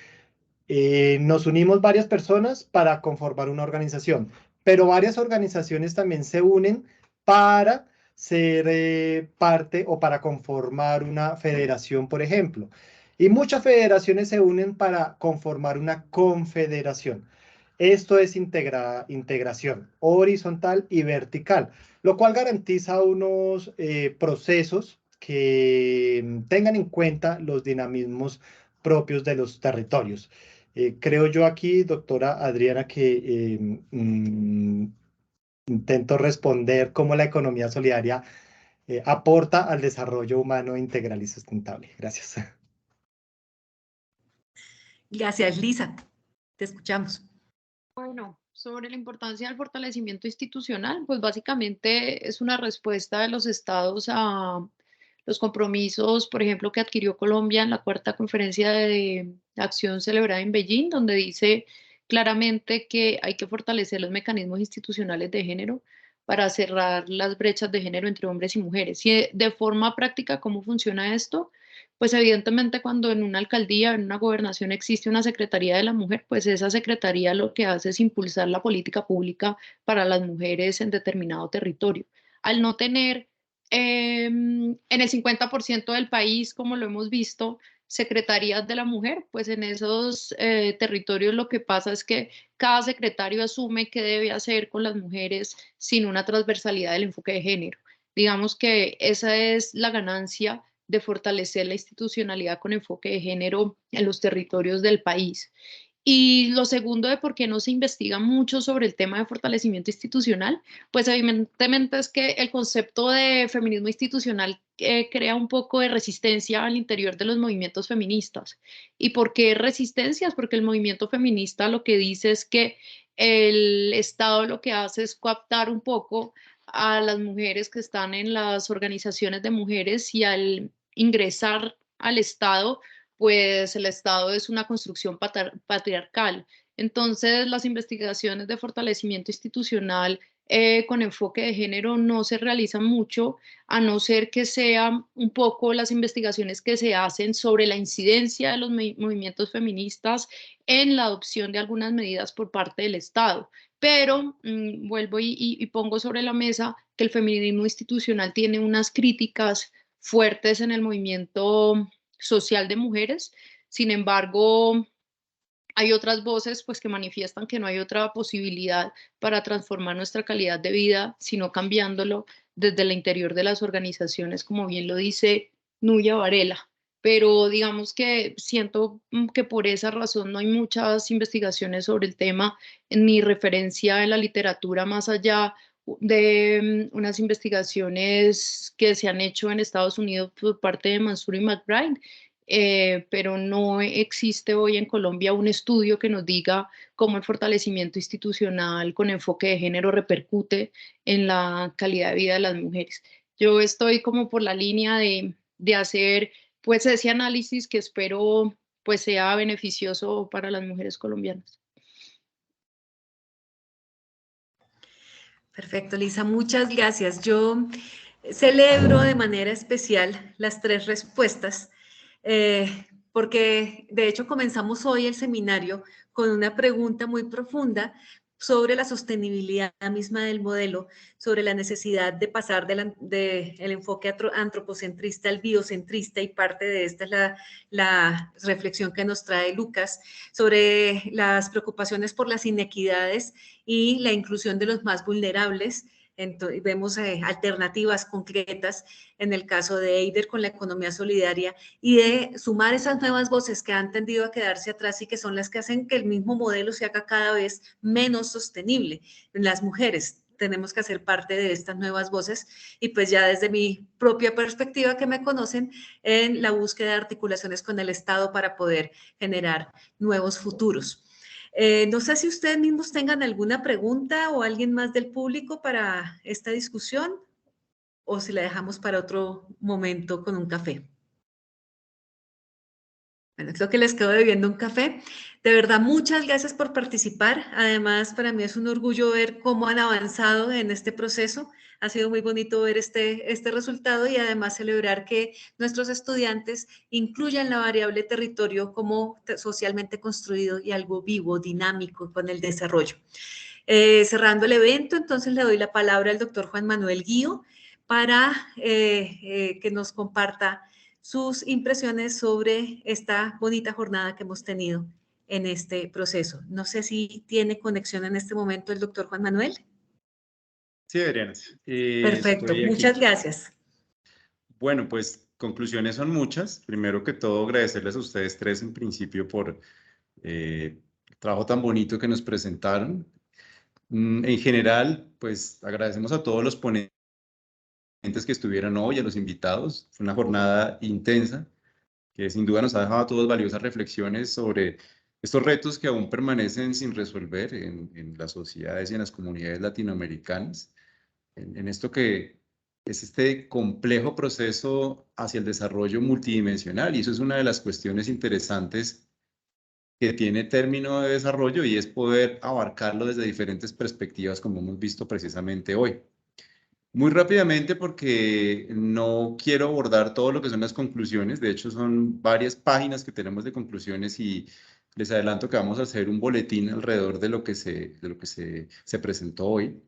nos unimos varias personas para conformar una organización, pero varias organizaciones también se unen para ser parte o para conformar una federación, por ejemplo. Y muchas federaciones se unen para conformar una confederación. Esto es integración horizontal y vertical, lo cual garantiza unos procesos que tengan en cuenta los dinamismos propios de los territorios. Creo yo aquí, doctora Adriana, que intento responder cómo la economía solidaria aporta al desarrollo humano integral y sustentable. Gracias. Gracias, Lisa. Te escuchamos. Bueno, sobre la importancia del fortalecimiento institucional, pues básicamente es una respuesta de los estados a los compromisos, por ejemplo, que adquirió Colombia en la cuarta conferencia de acción celebrada en Beijing, donde dice claramente que hay que fortalecer los mecanismos institucionales de género para cerrar las brechas de género entre hombres y mujeres. Y de forma práctica, ¿cómo funciona esto? Pues evidentemente cuando en una alcaldía, en una gobernación existe una Secretaría de la Mujer, pues esa Secretaría lo que hace es impulsar la política pública para las mujeres en determinado territorio. Al no tener en el 50% del país, como lo hemos visto, secretarías de la mujer, pues en esos territorios lo que pasa es que cada secretario asume qué debe hacer con las mujeres sin una transversalidad del enfoque de género. Digamos que esa es la ganancia de fortalecer la institucionalidad con enfoque de género en los territorios del país. Y lo segundo de por qué no se investiga mucho sobre el tema de fortalecimiento institucional, pues evidentemente es que el concepto de feminismo institucional crea un poco de resistencia al interior de los movimientos feministas. ¿Y por qué resistencias? Porque el movimiento feminista lo que dice es que el Estado lo que hace es coaptar un poco a las mujeres que están en las organizaciones de mujeres, y al ingresar al Estado, pues el Estado es una construcción patriarcal. Entonces, las investigaciones de fortalecimiento institucional con enfoque de género no se realizan mucho, a no ser que sean un poco las investigaciones que se hacen sobre la incidencia de los movimientos feministas en la adopción de algunas medidas por parte del Estado. Pero vuelvo y pongo sobre la mesa que el feminismo institucional tiene unas críticas fuertes en el movimiento social de mujeres. Sin embargo, hay otras voces pues que manifiestan que no hay otra posibilidad para transformar nuestra calidad de vida, sino cambiándolo desde el interior de las organizaciones, como bien lo dice Nuya Varela. pero digamos que siento que por esa razón no hay muchas investigaciones sobre el tema ni referencia en la literatura más allá de unas investigaciones que se han hecho en Estados Unidos por parte de Mansour y McBride, pero no existe hoy en Colombia un estudio que nos diga cómo el fortalecimiento institucional con enfoque de género repercute en la calidad de vida de las mujeres. Yo estoy como por la línea de hacer pues ese análisis que espero pues sea beneficioso para las mujeres colombianas. Perfecto, Lisa, muchas gracias. Yo celebro de manera especial las 3 respuestas, porque de hecho comenzamos hoy el seminario con una pregunta muy profunda sobre la sostenibilidad misma del modelo, sobre la necesidad de pasar del enfoque antropocentrista al biocentrista, y parte de esta es la reflexión que nos trae Lucas, sobre las preocupaciones por las inequidades y la inclusión de los más vulnerables. Entonces, vemos alternativas concretas en el caso de Eider con la economía solidaria, y de sumar esas nuevas voces que han tendido a quedarse atrás y que son las que hacen que el mismo modelo se haga cada vez menos sostenible. Las mujeres tenemos que hacer parte de estas nuevas voces, y pues ya desde mi propia perspectiva, que me conocen, en la búsqueda de articulaciones con el Estado para poder generar nuevos futuros. No sé si ustedes mismos tengan alguna pregunta o alguien más del público para esta discusión, o si la dejamos para otro momento con un café. Bueno, creo que les quedo debiendo un café. De verdad, muchas gracias por participar. Además, para mí es un orgullo ver cómo han avanzado en este proceso. Ha sido muy bonito ver este resultado, y además celebrar que nuestros estudiantes incluyan la variable territorio como socialmente construido y algo vivo, dinámico con el desarrollo. Cerrando el evento, entonces le doy la palabra al doctor Juan Manuel Guío para que nos comparta sus impresiones sobre esta bonita jornada que hemos tenido en este proceso. No sé si tiene conexión en este momento el doctor Juan Manuel. Sí, Adriana. Perfecto, Estoy aquí. muchas gracias. Bueno, pues conclusiones son muchas. Primero que todo, agradecerles a ustedes 3 en principio por el trabajo tan bonito que nos presentaron. En general, pues agradecemos a todos los ponentes que estuvieron hoy, a los invitados. Fue una jornada intensa que sin duda nos ha dejado a todos valiosas reflexiones sobre estos retos que aún permanecen sin resolver en las sociedades y en las comunidades latinoamericanas, en esto que es este complejo proceso hacia el desarrollo multidimensional, y eso es una de las cuestiones interesantes que tiene término de desarrollo, y es poder abarcarlo desde diferentes perspectivas, como hemos visto precisamente hoy. Muy rápidamente, porque no quiero abordar todo lo que son las conclusiones. De hecho, son varias páginas que tenemos de conclusiones, y les adelanto que vamos a hacer un boletín alrededor de lo que se presentó hoy.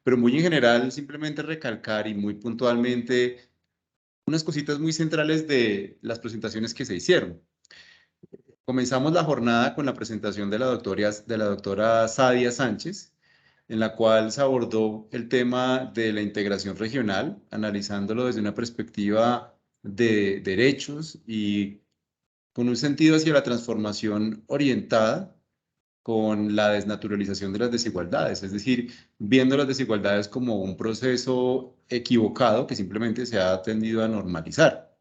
Pero muy en general, simplemente recalcar y muy puntualmente unas cositas muy centrales de las presentaciones que se hicieron. Comenzamos la jornada con la presentación de la doctora Sadia Sánchez, en la cual se abordó el tema de la integración regional, analizándolo desde una perspectiva de derechos y con un sentido hacia la transformación orientada con la desnaturalización de las desigualdades, es decir, viendo las desigualdades como un proceso equivocado que simplemente se ha tendido a normalizar.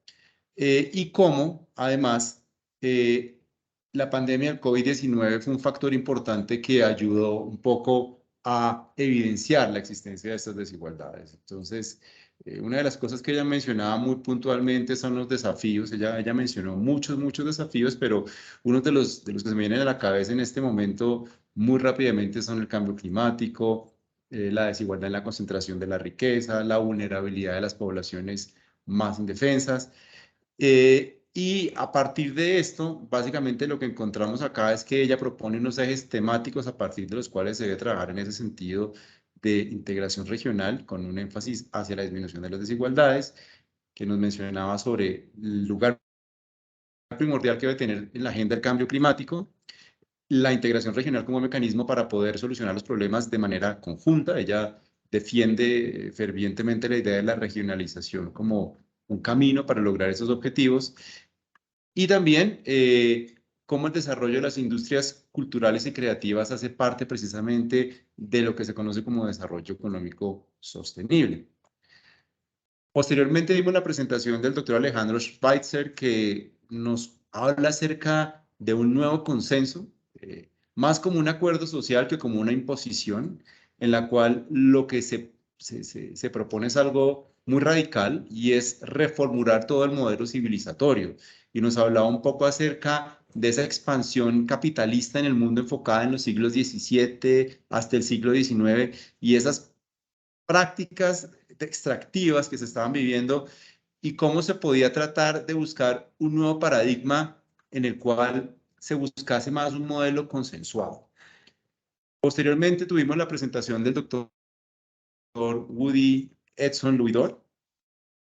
Y cómo, además, la pandemia del COVID-19 fue un factor importante que ayudó un poco a evidenciar la existencia de estas desigualdades. Entonces, una de las cosas que ella mencionaba muy puntualmente son los desafíos. Ella mencionó muchos desafíos, pero uno de los que se me vienen a la cabeza en este momento muy rápidamente son el cambio climático, la desigualdad en la concentración de la riqueza, la vulnerabilidad de las poblaciones más indefensas. Y a partir de esto, básicamente lo que encontramos acá es que ella propone unos ejes temáticos a partir de los cuales se debe trabajar en ese sentido de integración regional, con un énfasis hacia la disminución de las desigualdades, que nos mencionaba sobre el lugar primordial que debe tener en la agenda el cambio climático, la integración regional como mecanismo para poder solucionar los problemas de manera conjunta. Ella defiende fervientemente la idea de la regionalización como un camino para lograr esos objetivos. Y también cómo el desarrollo de las industrias culturales y creativas hace parte precisamente de lo que se conoce como desarrollo económico sostenible. Posteriormente vimos la presentación del doctor Alejandro Schweitzer, que nos habla acerca de un nuevo consenso, más como un acuerdo social que como una imposición, en la cual lo que se propone es algo muy radical y es reformular todo el modelo civilizatorio. Y nos hablaba un poco acerca de esa expansión capitalista en el mundo enfocada en los siglos XVII hasta el siglo XIX y esas prácticas extractivas que se estaban viviendo y cómo se podía tratar de buscar un nuevo paradigma en el cual se buscase más un modelo consensuado. Posteriormente tuvimos la presentación del doctor Woody Edson Luidor,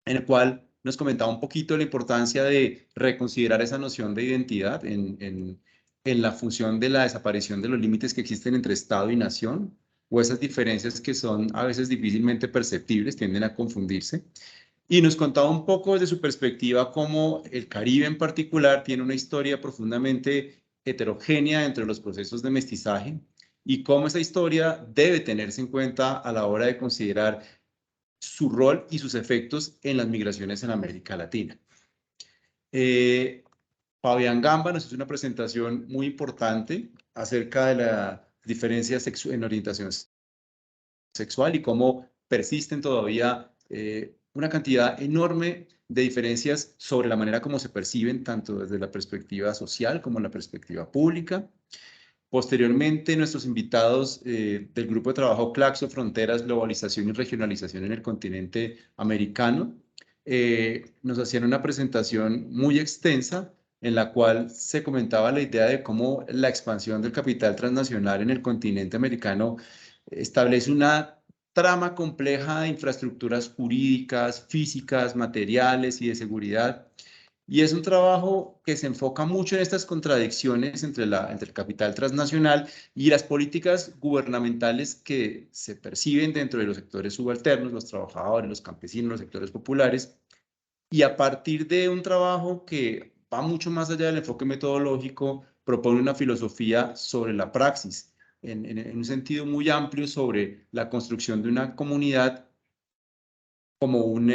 en el cual nos comentaba un poquito la importancia de reconsiderar esa noción de identidad en la función de la desaparición de los límites que existen entre Estado y nación, o esas diferencias que son a veces difícilmente perceptibles, tienden a confundirse. Y nos contaba un poco desde su perspectiva cómo el Caribe en particular tiene una historia profundamente heterogénea entre los procesos de mestizaje y cómo esa historia debe tenerse en cuenta a la hora de considerar su rol y sus efectos en las migraciones en América Latina. Fabián Gamba nos hizo una presentación muy importante acerca de la diferencia en orientación sexual y cómo persisten todavía una cantidad enorme de diferencias sobre la manera como se perciben, tanto desde la perspectiva social como la perspectiva pública. Posteriormente, nuestros invitados del grupo de trabajo Claxo, Fronteras, Globalización y Regionalización en el continente americano, nos hacían una presentación muy extensa en la cual se comentaba la idea de cómo la expansión del capital transnacional en el continente americano establece una trama compleja de infraestructuras jurídicas, físicas, materiales y de seguridad. Y es un trabajo que se enfoca mucho en estas contradicciones entre el capital transnacional y las políticas gubernamentales que se perciben dentro de los sectores subalternos, los trabajadores, los campesinos, los sectores populares. Y a partir de un trabajo que va mucho más allá del enfoque metodológico, propone una filosofía sobre la praxis, en un sentido muy amplio sobre la construcción de una comunidad como un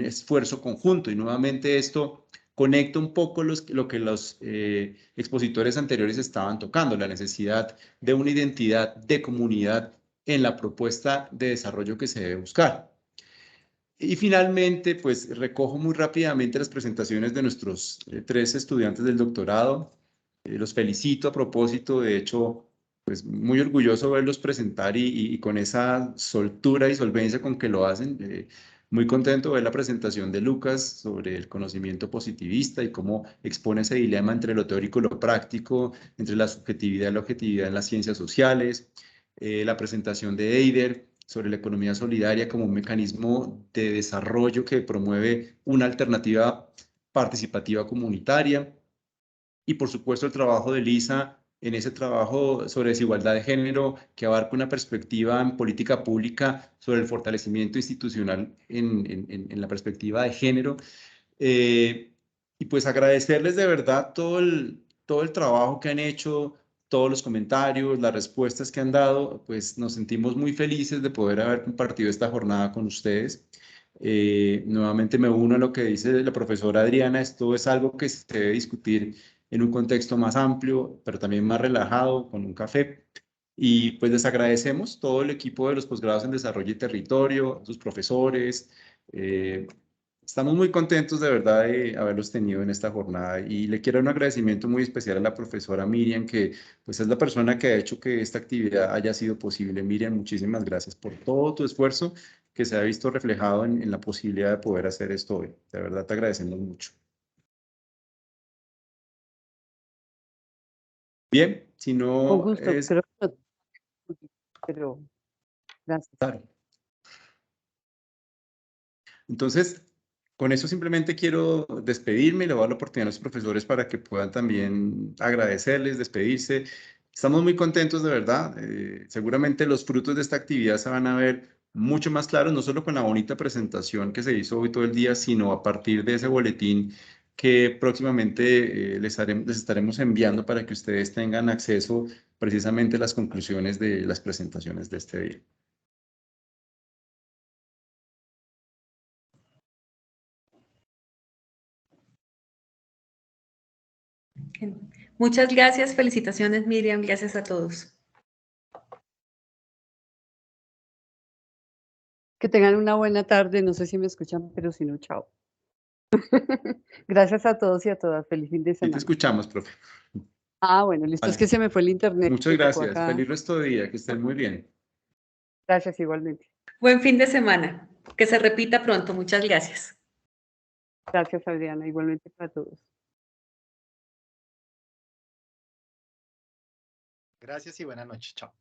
esfuerzo conjunto. Y nuevamente esto conecta un poco lo que los expositores anteriores estaban tocando, la necesidad de una identidad de comunidad en la propuesta de desarrollo que se debe buscar. Y finalmente, pues recojo muy rápidamente las presentaciones de nuestros 3 estudiantes del doctorado. Los felicito a propósito, de hecho, pues muy orgulloso verlos presentar y con esa soltura y solvencia con que lo hacen. Muy contento de ver la presentación de Lucas sobre el conocimiento positivista y cómo expone ese dilema entre lo teórico y lo práctico, entre la subjetividad y la objetividad en las ciencias sociales. La presentación de Eider sobre la economía solidaria como un mecanismo de desarrollo que promueve una alternativa participativa comunitaria. Y por supuesto el trabajo de Lisa en ese trabajo sobre desigualdad de género que abarca una perspectiva en política pública sobre el fortalecimiento institucional en la perspectiva de género. Y pues agradecerles de verdad todo el trabajo que han hecho, todos los comentarios, las respuestas que han dado, pues nos sentimos muy felices de poder haber compartido esta jornada con ustedes. Nuevamente me uno a lo que dice la profesora Adriana, esto es algo que se debe discutir en un contexto más amplio, pero también más relajado, con un café. Y pues les agradecemos todo el equipo de los posgrados en Desarrollo y Territorio, sus profesores. Estamos muy contentos de verdad de haberlos tenido en esta jornada y le quiero un agradecimiento muy especial a la profesora Miriam, que pues es la persona que ha hecho que esta actividad haya sido posible. Miriam, muchísimas gracias por todo tu esfuerzo que se ha visto reflejado en la posibilidad de poder hacer esto hoy. De verdad te agradecemos mucho. Bien, si Con no gusto, es... creo que pero gracias. Claro. Entonces, con eso simplemente quiero despedirme y le voy a dar la oportunidad a los profesores para que puedan también agradecerles, despedirse. Estamos muy contentos de verdad. Seguramente los frutos de esta actividad se van a ver mucho más claros, no solo con la bonita presentación que se hizo hoy todo el día, sino a partir de ese boletín que próximamente les estaremos enviando para que ustedes tengan acceso precisamente a las conclusiones de las presentaciones de este día. Muchas gracias, felicitaciones Miriam, gracias a todos. Que tengan una buena tarde, no sé si me escuchan, pero si no, chao. Gracias a todos y a todas, feliz fin de Sí te semana. escuchamos, profe. Ah, bueno, listo, es Vale. que se me fue el internet. Muchas me tocó gracias. acá. Feliz resto de día. Que estén muy bien. Gracias igualmente. Buen fin de semana, que se repita pronto, muchas gracias. Gracias, Adriana, igualmente para todos. Gracias y buenas noches. Chao.